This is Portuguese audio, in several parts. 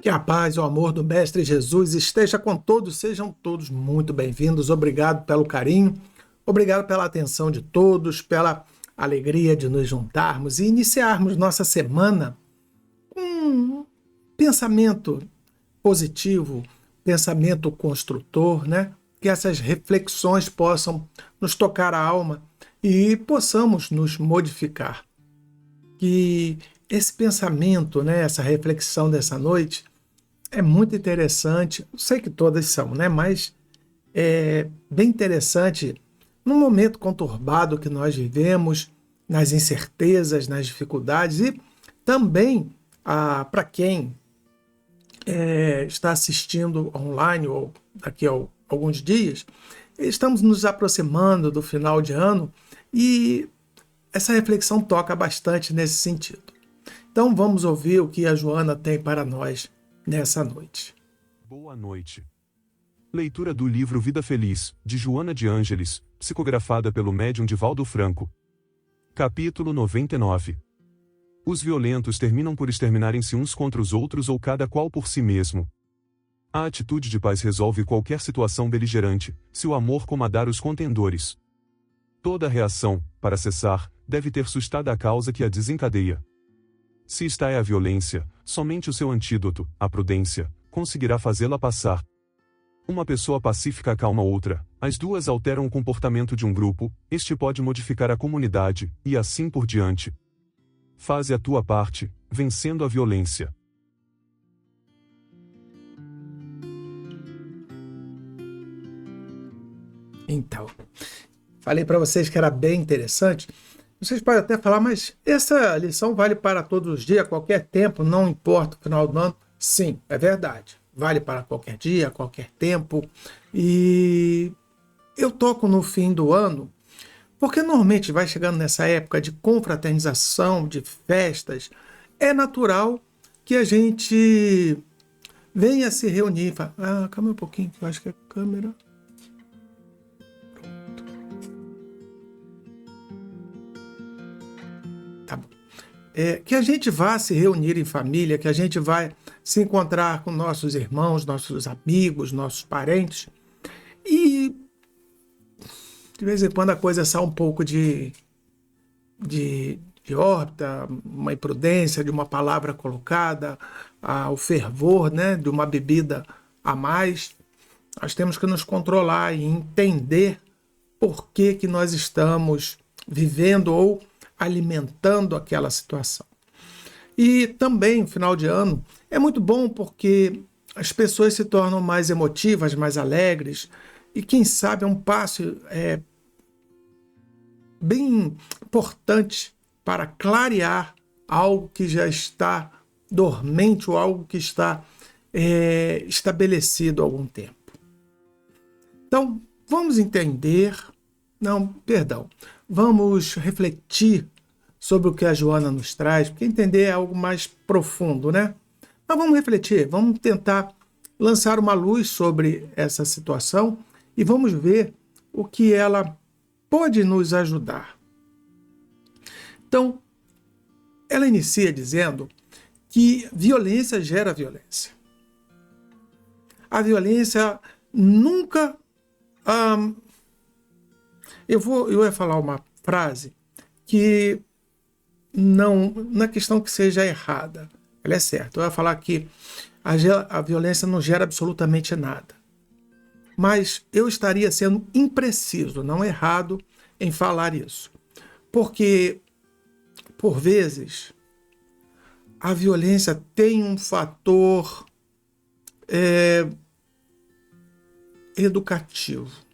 Que a paz e o amor do Mestre Jesus esteja com todos, sejam todos muito bem-vindos. Obrigado pelo carinho, obrigado pela atenção de todos, pela alegria de nos juntarmos e iniciarmos nossa semana com um pensamento positivo, pensamento construtor, né? Que essas reflexões possam nos tocar a alma e possamos nos modificar. Que esse pensamento, né, essa reflexão dessa noite é muito interessante. Eu sei que todas são, né, mas é bem interessante no momento conturbado que nós vivemos, nas incertezas, nas dificuldades e também para quem está assistindo online ou daqui a alguns dias, estamos nos aproximando do final de ano e essa reflexão toca bastante nesse sentido. Então vamos ouvir o que a Joana tem para nós nessa noite. Boa noite. Leitura do livro Vida Feliz, de Joana de Ângeles, psicografada pelo médium Divaldo Franco. Capítulo 99. Os violentos terminam por exterminarem-se uns contra os outros ou cada qual por si mesmo. A atitude de paz resolve qualquer situação beligerante, se o amor comandar os contendores. Toda reação, para cessar, deve ter sustada a causa que a desencadeia. Se esta é a violência, somente o seu antídoto, a prudência, conseguirá fazê-la passar. Uma pessoa pacífica acalma outra, as duas alteram o comportamento de um grupo, este pode modificar a comunidade, e assim por diante. Faze a tua parte, vencendo a violência. Então, falei para vocês que era bem interessante. Vocês podem até falar, mas essa lição vale para todos os dias, a qualquer tempo, não importa o final do ano. Sim, é verdade. Vale para qualquer dia, qualquer tempo. E eu toco no fim do ano, porque normalmente vai chegando nessa época de confraternização, de festas, é natural que a gente venha se reunir. Fala, calma um pouquinho, que eu acho que é a câmera. Tá bom. Que a gente vá se reunir em família, que a gente vai se encontrar com nossos irmãos, nossos amigos, nossos parentes. E de vez em quando a coisa sai um pouco de órbita, uma imprudência de uma palavra colocada, o fervor, né, de uma bebida a mais. Nós temos que nos controlar e entender por que nós estamos vivendo ou alimentando aquela situação. E também, no final de ano, é muito bom porque as pessoas se tornam mais emotivas, mais alegres, e quem sabe é um passo bem importante para clarear algo que já está dormente ou algo que está estabelecido há algum tempo. Então, vamos vamos refletir sobre o que a Joana nos traz, porque entender é algo mais profundo, né? Mas vamos refletir, vamos tentar lançar uma luz sobre essa situação e vamos ver o que ela pode nos ajudar. Então, ela inicia dizendo que violência gera violência. A violência nunca... Eu ia falar uma frase que não é questão que seja errada, ela é certa. Eu ia falar que a violência não gera absolutamente nada. Mas eu estaria sendo impreciso, não errado, em falar isso. Porque, por vezes, a violência tem um fator educativo.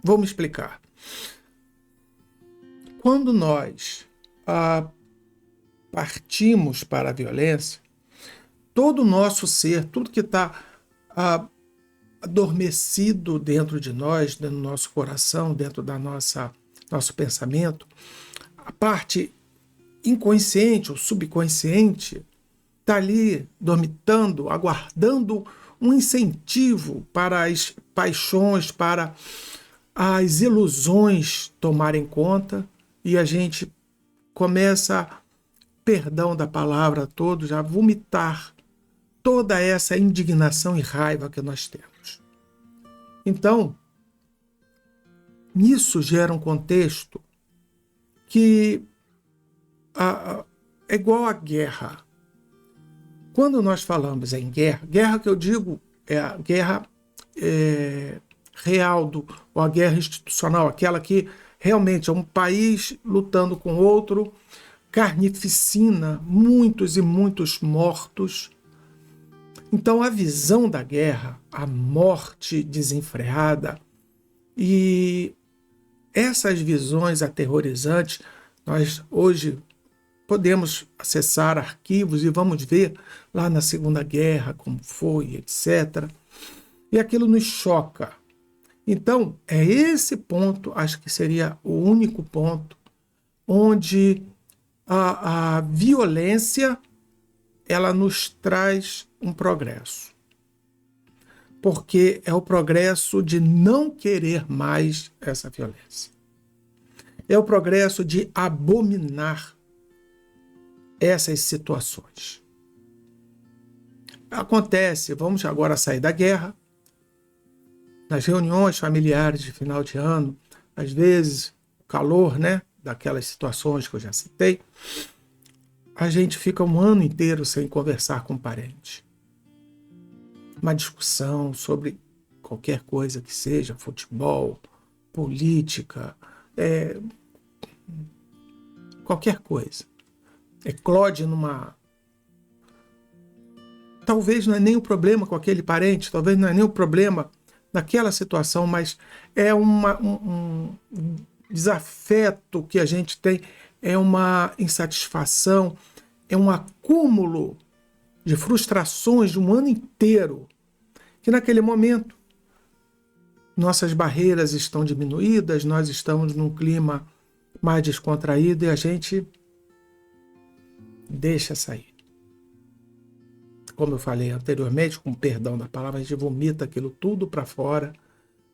Vou me explicar. Quando nós partimos para a violência, todo o nosso ser, tudo que está adormecido dentro de nós, dentro do nosso coração, dentro da nosso pensamento, a parte inconsciente ou subconsciente está ali dormitando, aguardando um incentivo para as paixões, para as ilusões tomarem conta, e a gente começa, perdão da palavra, todos a vomitar toda essa indignação e raiva que nós temos. Então, nisso gera um contexto que é igual à guerra. Quando nós falamos em guerra, guerra que eu digo é a guerra real, ou a guerra institucional, aquela que realmente é um país lutando com outro, carnificina, muitos e muitos mortos. Então a visão da guerra, a morte desenfreada e essas visões aterrorizantes, nós hoje podemos acessar arquivos e vamos ver lá na Segunda Guerra como foi, etc. E aquilo nos choca. Então, é esse ponto, acho que seria o único ponto, onde a violência ela nos traz um progresso. Porque é o progresso de não querer mais essa violência. É o progresso de abominar essas situações. Acontece, vamos agora sair da guerra, nas reuniões familiares de final de ano, às vezes, o calor, né, daquelas situações que eu já citei, a gente fica um ano inteiro sem conversar com um parente. Uma discussão sobre qualquer coisa que seja, futebol, política, qualquer coisa. Eclode numa... Talvez não é nem o problema com aquele parente, talvez não é nem o problema naquela situação, mas é um desafeto que a gente tem, é uma insatisfação, é um acúmulo de frustrações de um ano inteiro, que naquele momento nossas barreiras estão diminuídas, nós estamos num clima mais descontraído e a gente deixa sair. Como eu falei anteriormente, com perdão da palavra, a gente vomita aquilo tudo para fora,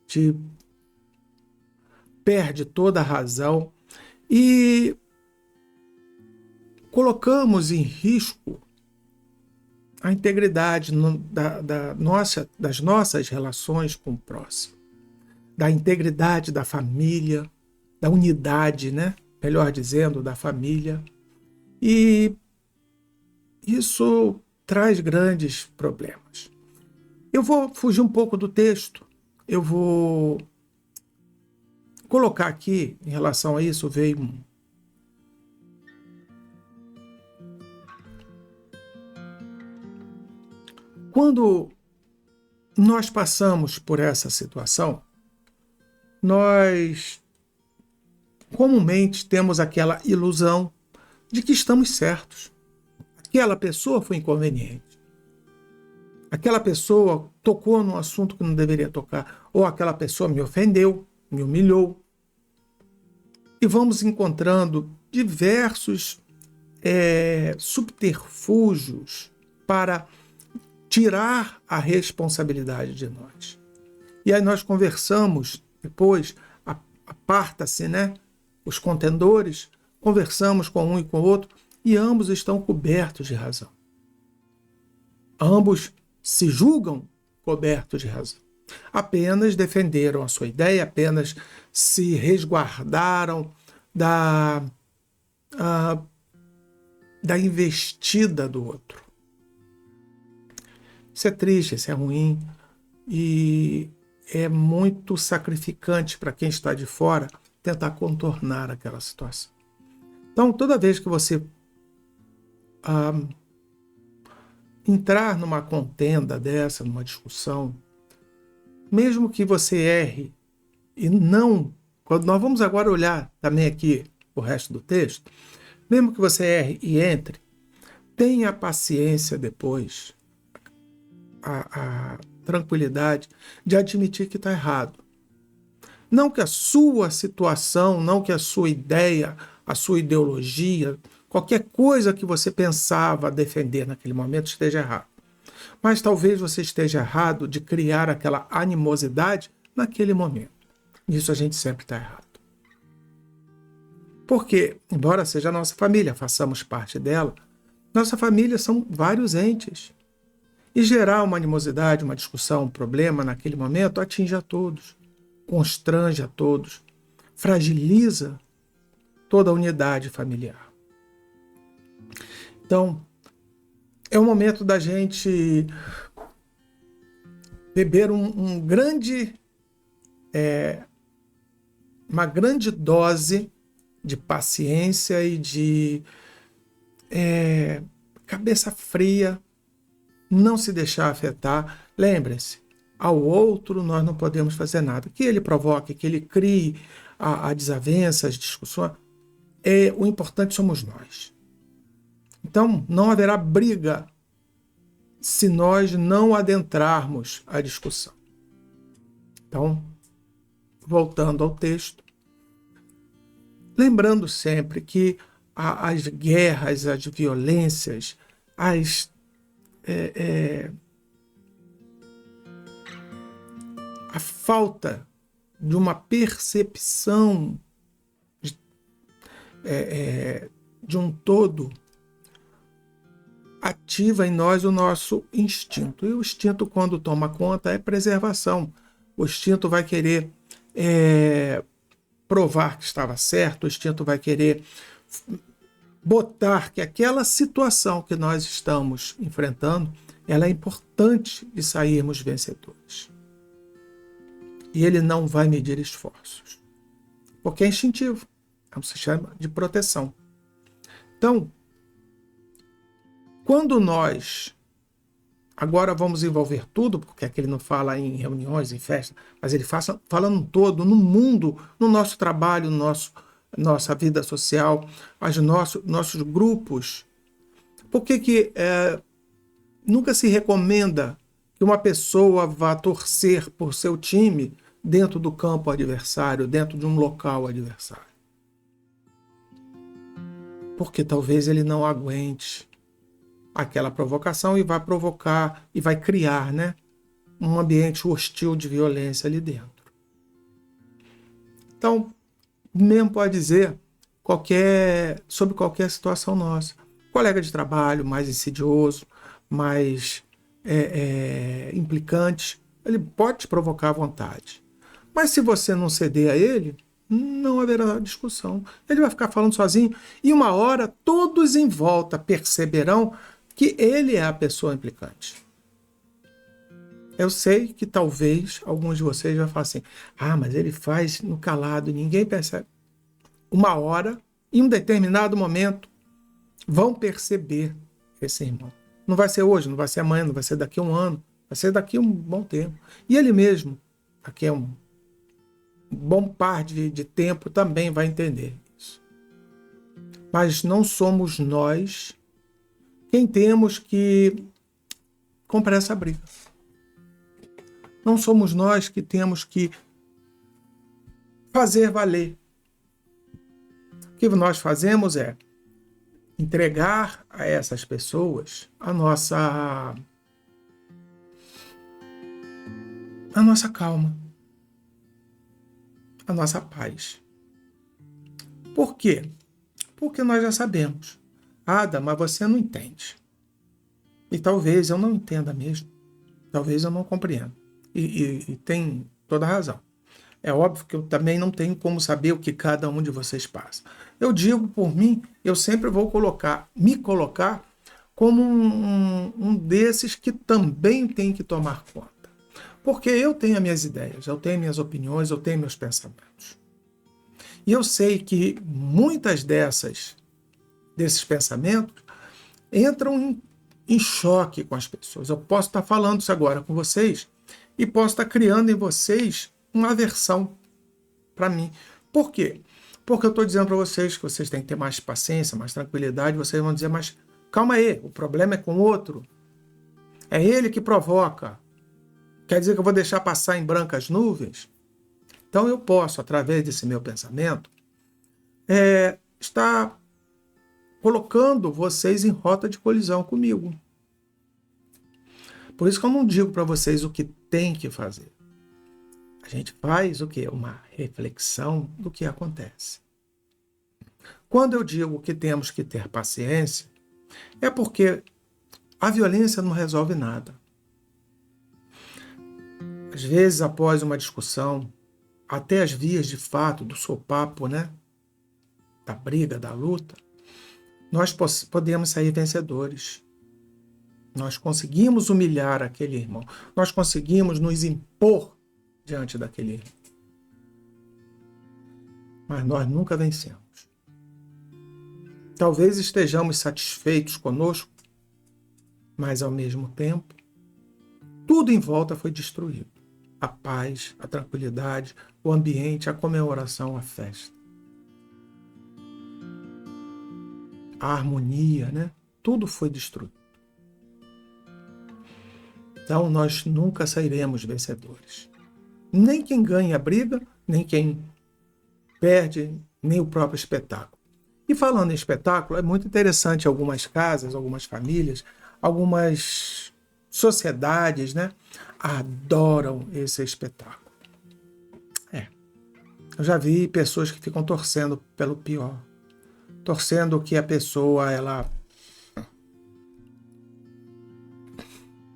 te perde toda a razão e colocamos em risco a integridade das nossas relações com o próximo, da integridade da família, da unidade, né? Melhor dizendo, da família. E isso traz grandes problemas. Eu vou fugir um pouco do texto, eu vou colocar aqui, em relação a isso, veio Quando nós passamos por essa situação, nós comumente temos aquela ilusão de que estamos certos. Aquela pessoa foi inconveniente. Aquela pessoa tocou num assunto que não deveria tocar. Ou aquela pessoa me ofendeu, me humilhou. E vamos encontrando diversos subterfúgios para tirar a responsabilidade de nós. E aí nós conversamos, depois aparta-se, né, os contendores, conversamos com um e com o outro, e ambos estão cobertos de razão. Ambos se julgam cobertos de razão. Apenas defenderam a sua ideia, apenas se resguardaram da investida do outro. Isso é triste, isso é ruim e é muito sacrificante para quem está de fora tentar contornar aquela situação. Então, toda vez que você entrar numa contenda dessa, numa discussão, mesmo que você erre e não... Quando nós vamos agora olhar também aqui o resto do texto, mesmo que você erre e entre, tenha paciência depois, a tranquilidade de admitir que está errado. Não que a sua situação, não que a sua ideia, a sua ideologia, qualquer coisa que você pensava defender naquele momento esteja errado. Mas talvez você esteja errado de criar aquela animosidade naquele momento. Nisso a gente sempre está errado. Porque, embora seja a nossa família, façamos parte dela, nossa família são vários entes. E gerar uma animosidade, uma discussão, um problema naquele momento atinge a todos, constrange a todos, fragiliza toda a unidade familiar. Então, é o momento da gente beber uma grande dose de paciência e de cabeça fria, não se deixar afetar. Lembre-se, ao outro nós não podemos fazer nada. Que ele provoque, que ele crie a desavença, as discussões, o importante somos nós. Então, não haverá briga se nós não adentrarmos a discussão. Então, voltando ao texto, lembrando sempre que as guerras, as violências, a falta de uma percepção de um todo ativa em nós o nosso instinto. E o instinto, quando toma conta, é preservação. O instinto vai querer provar que estava certo, o instinto vai querer botar que aquela situação que nós estamos enfrentando, ela é importante de sairmos vencedores. E ele não vai medir esforços, porque é instintivo, é um sistema de proteção. Então, quando nós agora vamos envolver tudo, porque aqui ele não fala em reuniões, em festas, mas ele fala no todo, no mundo, no nosso trabalho, nossa vida social, nossos grupos. Por que nunca se recomenda que uma pessoa vá torcer por seu time dentro do campo adversário, dentro de um local adversário? Porque talvez ele não aguente aquela provocação e vai provocar e vai criar, um ambiente hostil de violência ali dentro. Então, mesmo pode dizer sobre qualquer situação nossa. Colega de trabalho mais insidioso, mais implicante, ele pode te provocar à vontade. Mas se você não ceder a ele, não haverá discussão. Ele vai ficar falando sozinho e uma hora todos em volta perceberão que ele é a pessoa implicante. Eu sei que talvez alguns de vocês vão falar assim, mas ele faz no calado, ninguém percebe. Uma hora, em um determinado momento, vão perceber esse irmão. Não vai ser hoje, não vai ser amanhã, não vai ser daqui a um ano, vai ser daqui a um bom tempo. E ele mesmo, daqui a um bom par de tempo, também vai entender isso. Mas não somos nós quem temos que comprar essa briga. Não somos nós que temos que fazer valer. O que nós fazemos é entregar a essas pessoas a nossa calma, a nossa paz. Por quê? Porque nós já sabemos. Ada, mas você não entende. E talvez eu não entenda mesmo. Talvez eu não compreenda. E tem toda a razão. É óbvio que eu também não tenho como saber o que cada um de vocês passa. Eu digo por mim, eu sempre vou me colocar como um desses que também tem que tomar conta. Porque eu tenho as minhas ideias, eu tenho minhas opiniões, eu tenho meus pensamentos. E eu sei que muitas desses pensamentos entram em choque com as pessoas. Eu posso estar falando isso agora com vocês e posso estar criando em vocês uma aversão para mim. Por quê? Porque eu estou dizendo para vocês que vocês têm que ter mais paciência, mais tranquilidade. Vocês vão dizer, mas calma aí, o problema é com o outro. É ele que provoca. Quer dizer que eu vou deixar passar em brancas nuvens? Então eu posso, através desse meu pensamento, estar colocando vocês em rota de colisão comigo. Por isso que eu não digo para vocês o que tem que fazer. A gente faz o quê? Uma reflexão do que acontece. Quando eu digo que temos que ter paciência, é porque a violência não resolve nada. Às vezes, após uma discussão, até as vias de fato do sopapo, né? Da briga, da luta, nós podemos sair vencedores. Nós conseguimos humilhar aquele irmão. Nós conseguimos nos impor diante daquele irmão. Mas nós nunca vencemos. Talvez estejamos satisfeitos conosco, mas ao mesmo tempo, tudo em volta foi destruído. A paz, a tranquilidade, o ambiente, a comemoração, a festa. A harmonia, né? Tudo foi destruído. Então, nós nunca sairemos vencedores. Nem quem ganha a briga, nem quem perde, nem o próprio espetáculo. E falando em espetáculo, é muito interessante algumas casas, algumas famílias, algumas sociedades, né, adoram esse espetáculo. Eu já vi pessoas que ficam torcendo pelo pior, torcendo que a pessoa ela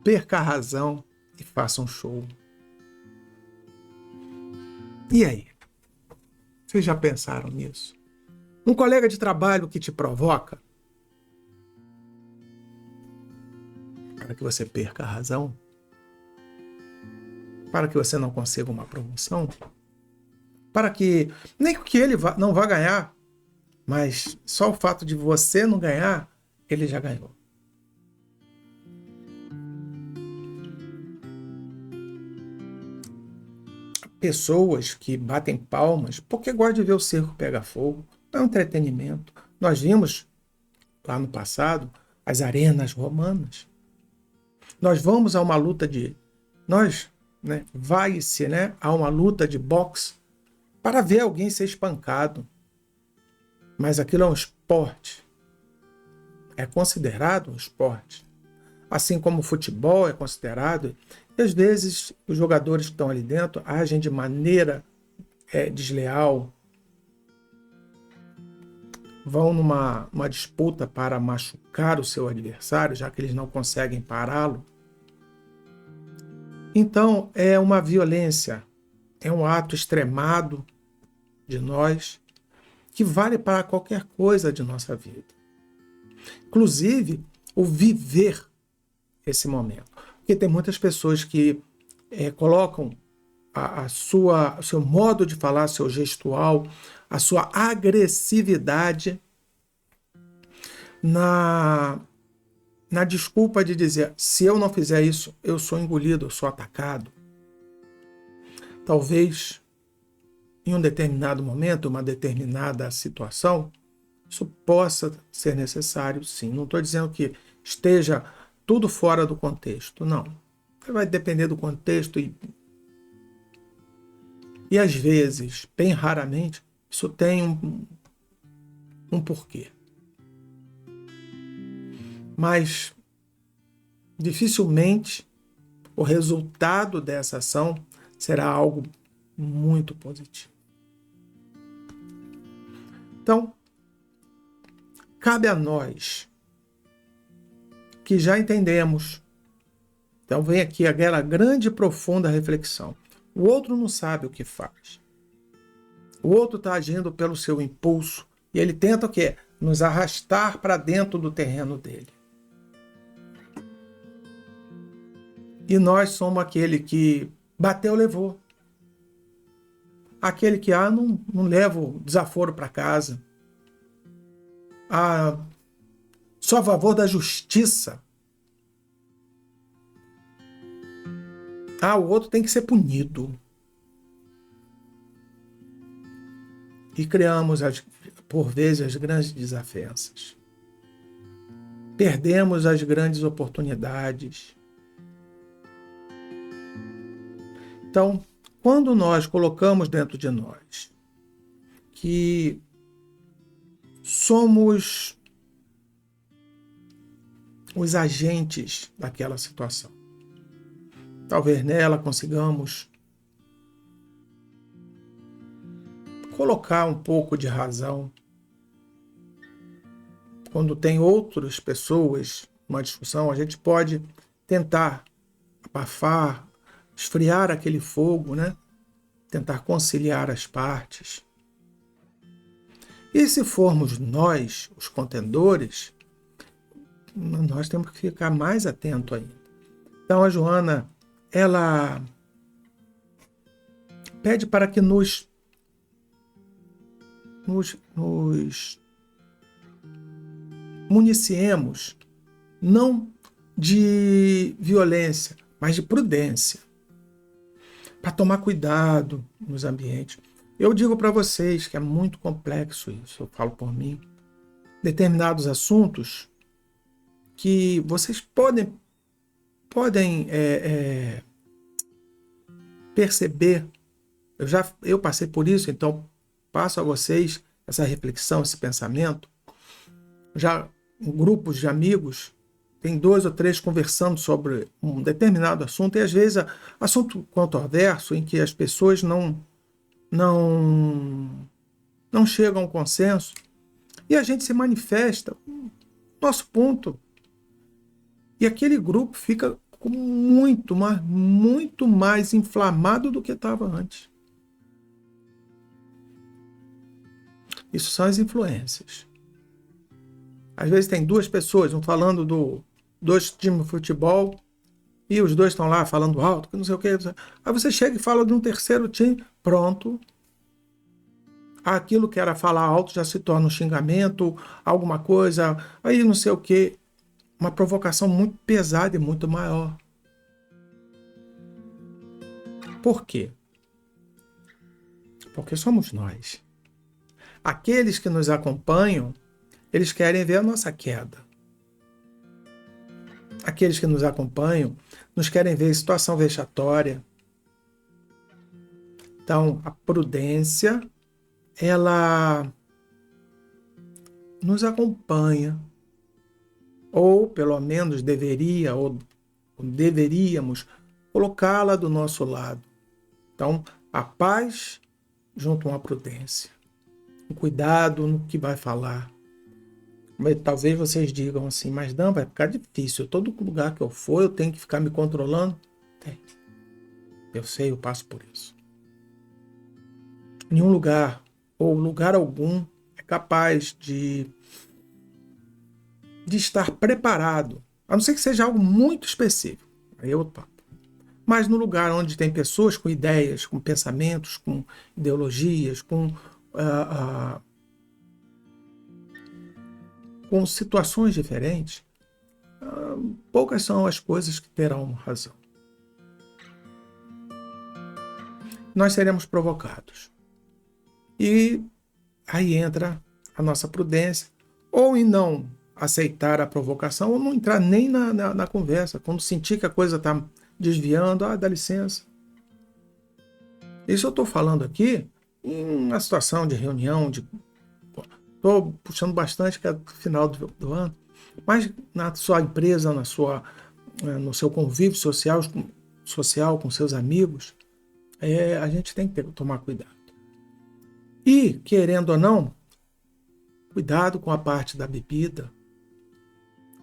perca a razão e faça um show. E aí? Vocês já pensaram nisso? Um colega de trabalho que te provoca para que você perca a razão, para que você não consiga uma promoção, para que nem que ele não vá ganhar, mas só o fato de você não ganhar, ele já ganhou. Pessoas que batem palmas porque gostam de ver o circo pegar fogo. É um entretenimento. Nós vimos lá no passado as arenas romanas. Nós vamos a uma luta vai-se, né, a uma luta de boxe para ver alguém ser espancado. Mas aquilo é um esporte. É considerado um esporte. Assim como o futebol é considerado. E às vezes os jogadores que estão ali dentro agem de maneira desleal. Vão numa disputa para machucar o seu adversário, já que eles não conseguem pará-lo. Então, é uma violência, é um ato extremado de nós, que vale para qualquer coisa de nossa vida. Inclusive, o viver esse momento. Porque tem muitas pessoas que colocam o seu modo de falar, seu gestual, a sua agressividade na desculpa de dizer, se eu não fizer isso, eu sou engolido, eu sou atacado. Talvez, em um determinado momento, uma determinada situação, isso possa ser necessário, sim. Não estou dizendo que esteja tudo fora do contexto, não. Vai depender do contexto e às vezes, bem raramente, isso tem um porquê. Mas dificilmente o resultado dessa ação será algo muito positivo. Então, cabe a nós que já entendemos. Então vem aqui aquela grande e profunda reflexão. O outro não sabe o que faz. O outro está agindo pelo seu impulso e ele tenta o quê? Nos arrastar para dentro do terreno dele. E nós somos aquele que bateu, levou. Aquele que não leva o desaforo para casa. Só a favor da justiça. O outro tem que ser punido. E criamos, por vezes, as grandes desavenças. Perdemos as grandes oportunidades. Então, quando nós colocamos dentro de nós que somos os agentes daquela situação, talvez nela consigamos colocar um pouco de razão. Quando tem outras pessoas numa discussão, a gente pode tentar abafar, esfriar aquele fogo, né? Tentar conciliar as partes. E se formos nós, os contendores, nós temos que ficar mais atento ainda. Então a Joana, ela pede para que nos municiemos não de violência, mas de prudência, para tomar cuidado nos ambientes. Eu digo para vocês que é muito complexo isso, eu falo por mim. Determinados assuntos que vocês podem perceber. Eu passei por isso, então passo a vocês essa reflexão, esse pensamento. Já em grupos de amigos, tem 2 ou 3 conversando sobre um determinado assunto, e às vezes assunto controverso, em que as pessoas não chegam a um consenso, e a gente se manifesta nosso ponto. E aquele grupo fica muito mais inflamado do que estava antes. Isso são as influências. Às vezes tem 2 pessoas, um falando do 2 times de futebol, e os 2 estão lá falando alto, que não sei o que. Aí você chega e fala de um terceiro time, pronto. Aquilo que era falar alto já se torna um xingamento, alguma coisa, aí não sei o que. Uma provocação muito pesada e muito maior. Por quê? Porque somos nós. Aqueles que nos acompanham, eles querem ver a nossa queda. Aqueles que nos acompanham, nos querem ver em situação vexatória. Então, a prudência, ela nos acompanha, ou pelo menos deveríamos colocá-la do nosso lado. Então, a paz junto com a prudência. O cuidado no que vai falar. Talvez vocês digam assim, mas não, vai ficar difícil. Todo lugar que eu for, eu tenho que ficar me controlando. Tem. Eu sei, eu passo por isso. Nenhum lugar, ou lugar algum, é capaz de estar preparado, a não ser que seja algo muito específico. Aí eu topo. Mas no lugar onde tem pessoas com ideias, com pensamentos, com ideologias, com situações diferentes, poucas são as coisas que terão razão. Nós seremos provocados. E aí entra a nossa prudência, ou em não aceitar a provocação, ou não entrar nem na conversa. Quando sentir que a coisa está desviando, dá licença. Isso eu estou falando aqui em uma situação de reunião, estou puxando bastante que é no final do ano, mas na sua empresa, no seu convívio social com seus amigos, a gente tem que tomar cuidado. E, querendo ou não, cuidado com a parte da bebida.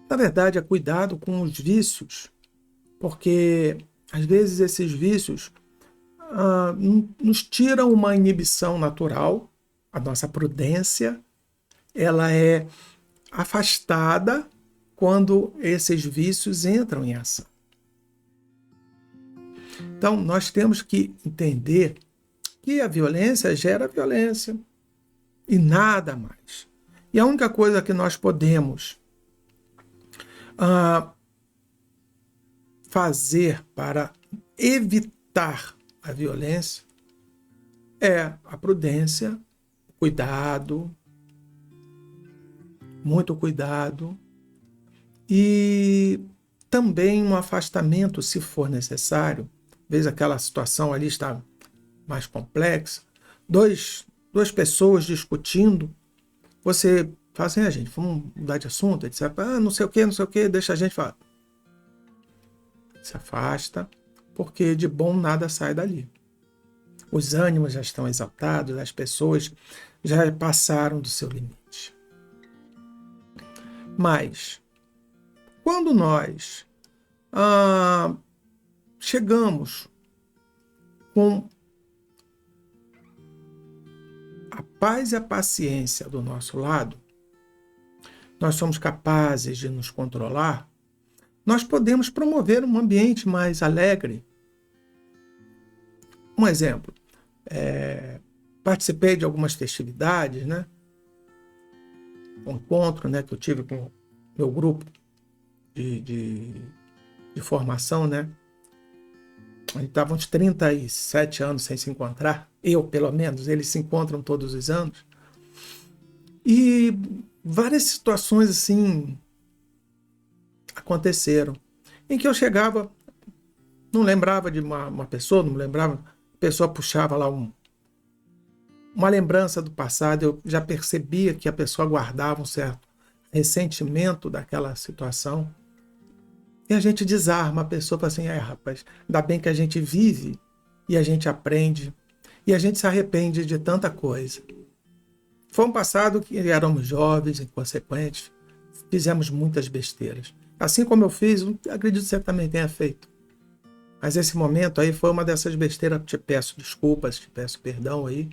Na verdade, é cuidado com os vícios, porque às vezes esses vícios nos tiram uma inibição natural, a nossa prudência, ela é afastada quando esses vícios entram em ação. Então, nós temos que entender que a violência gera violência e nada mais. E a única coisa que nós podemos fazer para evitar a violência é a prudência, cuidado, muito cuidado, e também um afastamento, se for necessário. Às vezes aquela situação ali está mais complexa, duas pessoas discutindo, você fala assim, gente, vamos mudar de assunto, etc. Não sei o que, deixa a gente falar. Se afasta, porque de bom nada sai dali. Os ânimos já estão exaltados, as pessoas já passaram do seu limite. Mas, quando nós chegamos com a paz e a paciência do nosso lado, nós somos capazes de nos controlar, nós podemos promover um ambiente mais alegre. Um exemplo, participei de algumas festividades, né? Um encontro, né, que eu tive com o meu grupo de formação, né? A gente estava uns 37 anos sem se encontrar, eu pelo menos, eles se encontram todos os anos. E várias situações assim aconteceram, em que eu chegava, não lembrava de uma pessoa, não lembrava, a pessoa puxava lá uma lembrança do passado, eu já percebia que a pessoa guardava um certo ressentimento daquela situação. E a gente desarma a pessoa, fala assim, rapaz, ainda bem que a gente vive e a gente aprende e a gente se arrepende de tanta coisa. Foi um passado que éramos jovens, inconsequentes, fizemos muitas besteiras. Assim como eu fiz, acredito que você também tenha feito. Mas esse momento aí foi uma dessas besteiras, te peço desculpas, te peço perdão aí.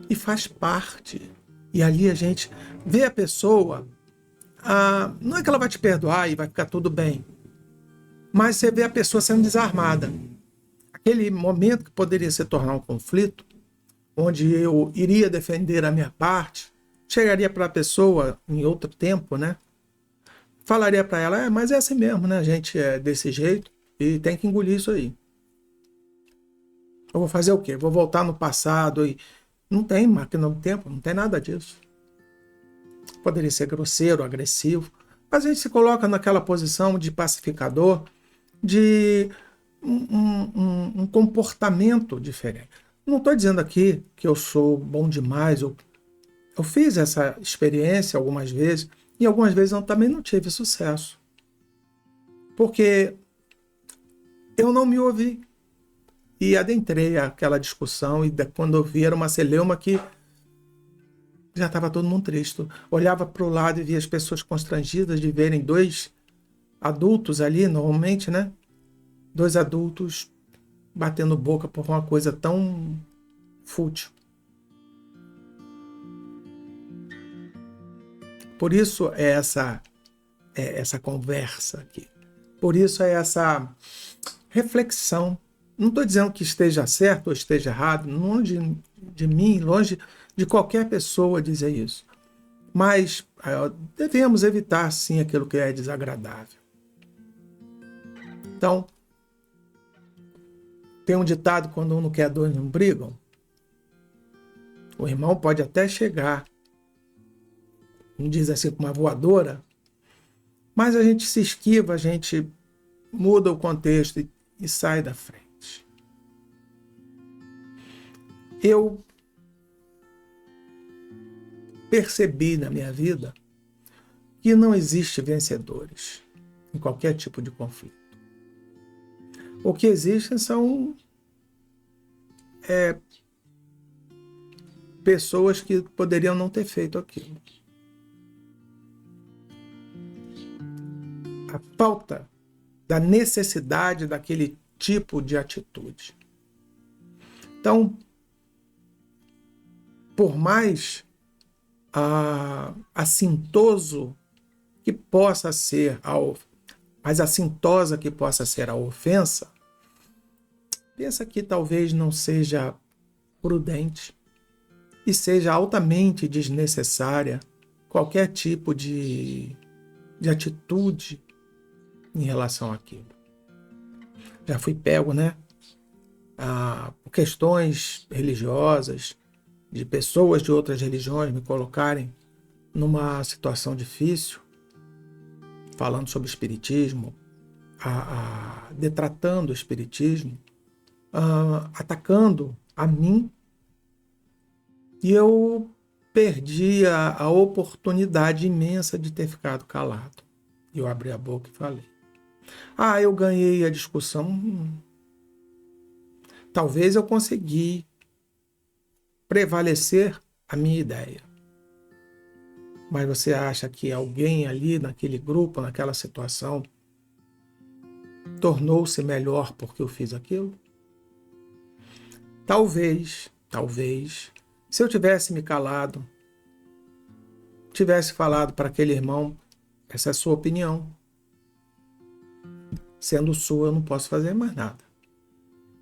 E faz parte. E ali a gente vê a pessoa, não é que ela vai te perdoar e vai ficar tudo bem, mas você vê a pessoa sendo desarmada. Aquele momento que poderia se tornar um conflito, onde eu iria defender a minha parte, chegaria para a pessoa em outro tempo, né? Falaria para ela, mas é assim mesmo, né? A gente é desse jeito e tem que engolir isso aí. Eu vou fazer o quê? Vou voltar no passado e não tem máquina do tempo, não tem nada disso. Poderia ser grosseiro, agressivo, mas a gente se coloca naquela posição de pacificador, de um comportamento diferente. Não estou dizendo aqui que eu sou bom demais, eu fiz essa experiência algumas vezes, e algumas vezes eu também não tive sucesso. Porque eu não me ouvi. E adentrei aquela discussão, e quando eu vi era uma celeuma que já estava todo mundo triste. Olhava para o lado e via as pessoas constrangidas de verem dois adultos ali, normalmente, né? Dois adultos batendo boca por uma coisa tão fútil. Por isso é essa conversa aqui. Por isso é essa reflexão. Não estou dizendo que esteja certo ou esteja errado, longe de mim, longe de qualquer pessoa dizer isso. Mas devemos evitar, sim, aquilo que é desagradável. Então, tem um ditado, quando um não quer, dois não brigam. O irmão pode até chegar, não diz assim, com uma voadora, mas a gente se esquiva, a gente muda o contexto e sai da frente. Eu percebi na minha vida que não existe vencedores em qualquer tipo de conflito. O que existem são pessoas que poderiam não ter feito aquilo. A falta da necessidade daquele tipo de atitude. Então, por mais assintoso que possa ser mais assintosa que possa ser a ofensa, pensa que talvez não seja prudente e seja altamente desnecessária qualquer tipo de atitude em relação àquilo. Já fui pego, né? Por questões religiosas, de pessoas de outras religiões me colocarem numa situação difícil, falando sobre espiritismo, detratando o espiritismo, atacando a mim, e eu perdi a oportunidade imensa de ter ficado calado. E eu abri a boca e falei. Eu ganhei a discussão. Talvez eu consegui prevalecer a minha ideia. Mas você acha que alguém ali naquele grupo, naquela situação, tornou-se melhor porque eu fiz aquilo? Talvez, se eu tivesse me calado, tivesse falado para aquele irmão, essa é a sua opinião. Sendo sua, eu não posso fazer mais nada.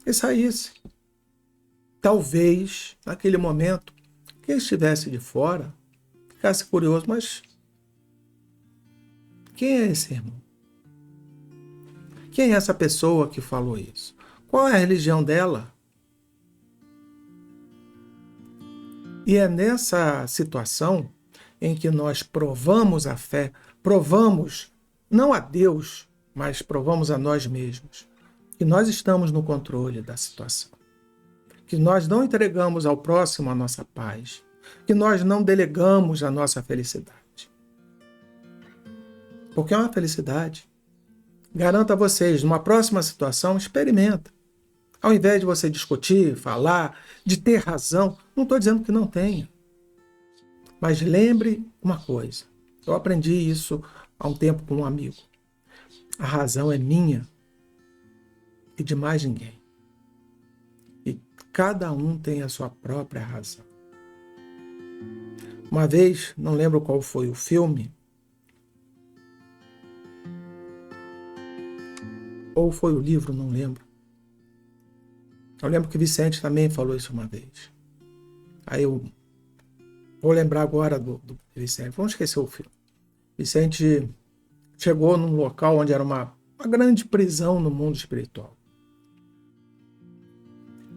E saísse. Talvez, naquele momento, quem estivesse de fora, ficasse curioso, mas quem é esse irmão? Quem é essa pessoa que falou isso? Qual é a religião dela? E é nessa situação em que nós provamos a fé, provamos não a Deus, mas provamos a nós mesmos, que nós estamos no controle da situação, que nós não entregamos ao próximo a nossa paz, que nós não delegamos a nossa felicidade. Porque é uma felicidade. Garanto a vocês, numa próxima situação, experimenta. Ao invés de você discutir, falar, de ter razão, não estou dizendo que não tenha. Mas lembre uma coisa, eu aprendi isso há um tempo com um amigo. A razão é minha e de mais ninguém. E cada um tem a sua própria razão. Uma vez, não lembro qual foi o filme, ou foi o livro, não lembro. Eu lembro que Vicente também falou isso uma vez. Aí eu vou lembrar agora do Vicente. Vamos esquecer o filme. Vicente chegou num local onde era uma grande prisão no mundo espiritual.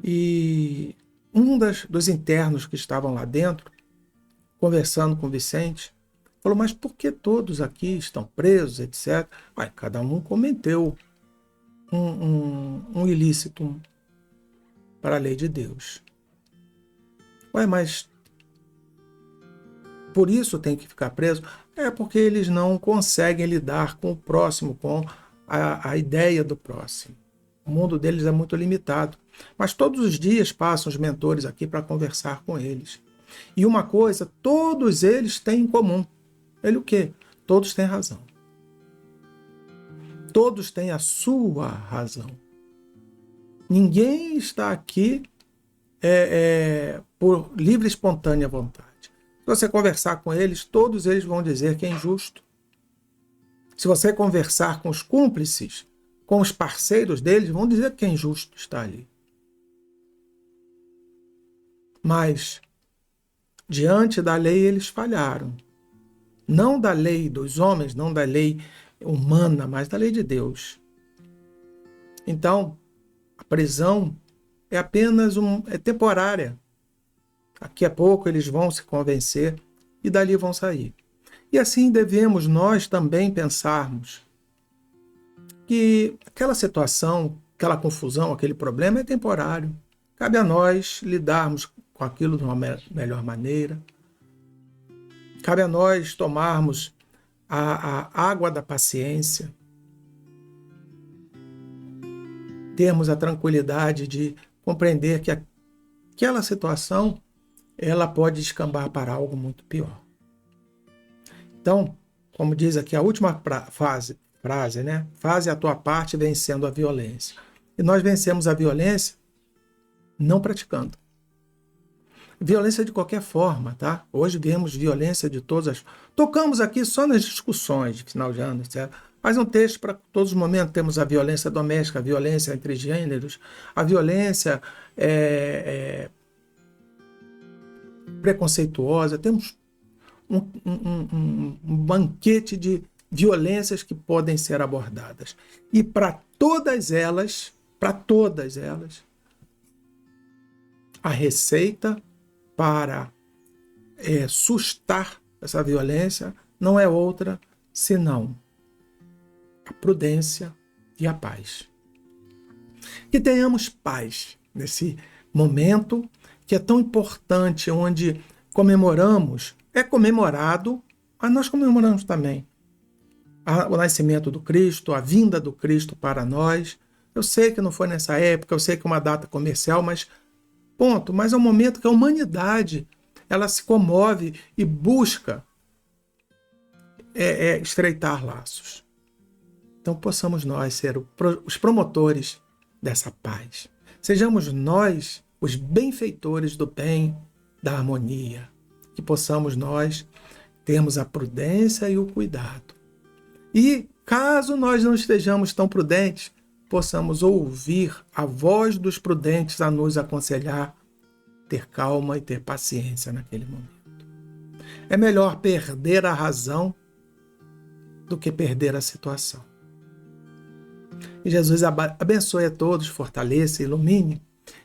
E um dos internos que estavam lá dentro, conversando com Vicente, falou, mas por que todos aqui estão presos, etc. Cada um cometeu um ilícito para a lei de Deus. Mas por isso tem que ficar preso? É porque eles não conseguem lidar com o próximo, com a ideia do próximo. O mundo deles é muito limitado. Mas todos os dias passam os mentores aqui para conversar com eles. E uma coisa, todos eles têm em comum. Ele o quê? Todos têm razão. Todos têm a sua razão. Ninguém está aqui por livre e espontânea vontade. Se você conversar com eles, todos eles vão dizer que é injusto. Se você conversar com os cúmplices, com os parceiros deles, vão dizer que é injusto estar ali. Mas, diante da lei, eles falharam. Não da lei dos homens, não da lei humana, mas da lei de Deus. Então, a prisão é apenas temporária. Daqui a pouco eles vão se convencer e dali vão sair. E assim devemos nós também pensarmos que aquela situação, aquela confusão, aquele problema é temporário. Cabe a nós lidarmos com aquilo de uma melhor maneira. Cabe a nós tomarmos a água da paciência, termos a tranquilidade de compreender que aquela situação ela pode descambar para algo muito pior. Então, como diz aqui a última frase, né? Faze a tua parte vencendo a violência. E nós vencemos a violência não praticando. Violência de qualquer forma, tá? Hoje vemos violência de todas as... Tocamos aqui só nas discussões de final de ano, etc. Mas um texto para todos os momentos. Temos a violência doméstica, a violência entre gêneros, a violência preconceituosa. Temos um banquete de violências que podem ser abordadas. E para todas elas, a receita para sustar essa violência não é outra senão a prudência e a paz. Que tenhamos paz nesse momento que é tão importante, onde comemoramos, é comemorado, mas nós comemoramos também o nascimento do Cristo, a vinda do Cristo para nós. Eu sei que não foi nessa época, eu sei que é uma data comercial, mas é um momento que a humanidade ela se comove e busca estreitar laços. Então possamos nós ser os promotores dessa paz. Sejamos nós os benfeitores do bem, da harmonia. Que possamos nós termos a prudência e o cuidado. E, caso nós não estejamos tão prudentes, possamos ouvir a voz dos prudentes a nos aconselhar, ter calma e ter paciência naquele momento. É melhor perder a razão do que perder a situação. E Jesus abençoe a todos, fortaleça, ilumine.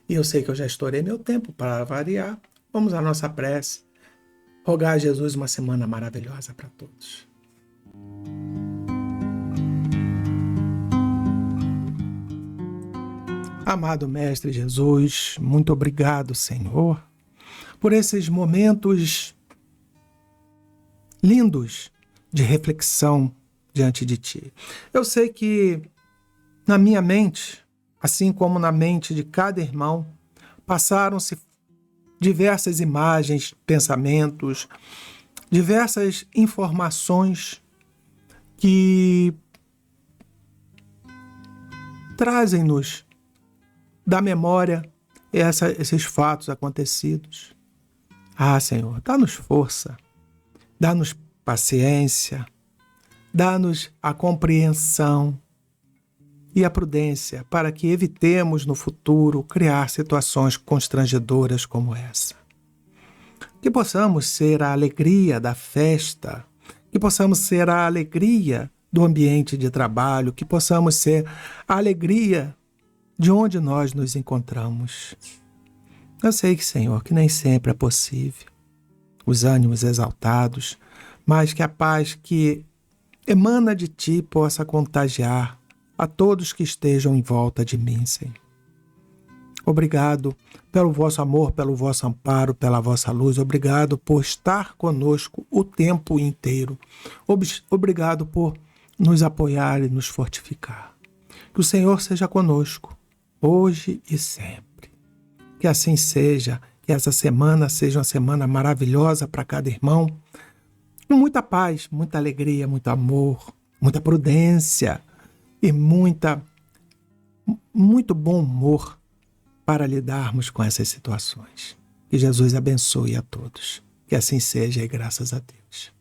E eu sei que eu já estourei meu tempo para variar. Vamos à nossa prece. Rogar a Jesus uma semana maravilhosa para todos. Amado Mestre Jesus, muito obrigado, Senhor, por esses momentos lindos de reflexão diante de Ti. Eu sei que na minha mente, assim como na mente de cada irmão, passaram-se diversas imagens, pensamentos, diversas informações que trazem-nos da memória esses fatos acontecidos. Ah, Senhor, dá-nos força, dá-nos paciência, dá-nos a compreensão e a prudência para que evitemos no futuro criar situações constrangedoras como essa. Que possamos ser a alegria da festa, que possamos ser a alegria do ambiente de trabalho, que possamos ser a alegria de onde nós nos encontramos. Eu sei que, Senhor, que nem sempre é possível os ânimos exaltados, mas que a paz que emana de Ti possa contagiar a todos que estejam em volta de mim, Senhor. Obrigado pelo vosso amor, pelo vosso amparo, pela vossa luz. Obrigado por estar conosco o tempo inteiro. Obrigado por nos apoiar e nos fortificar. Que o Senhor seja conosco, hoje e sempre. Que assim seja, que essa semana seja uma semana maravilhosa para cada irmão, com muita paz, muita alegria, muito amor, muita prudência e muito bom humor para lidarmos com essas situações. Que Jesus abençoe a todos. Que assim seja e graças a Deus.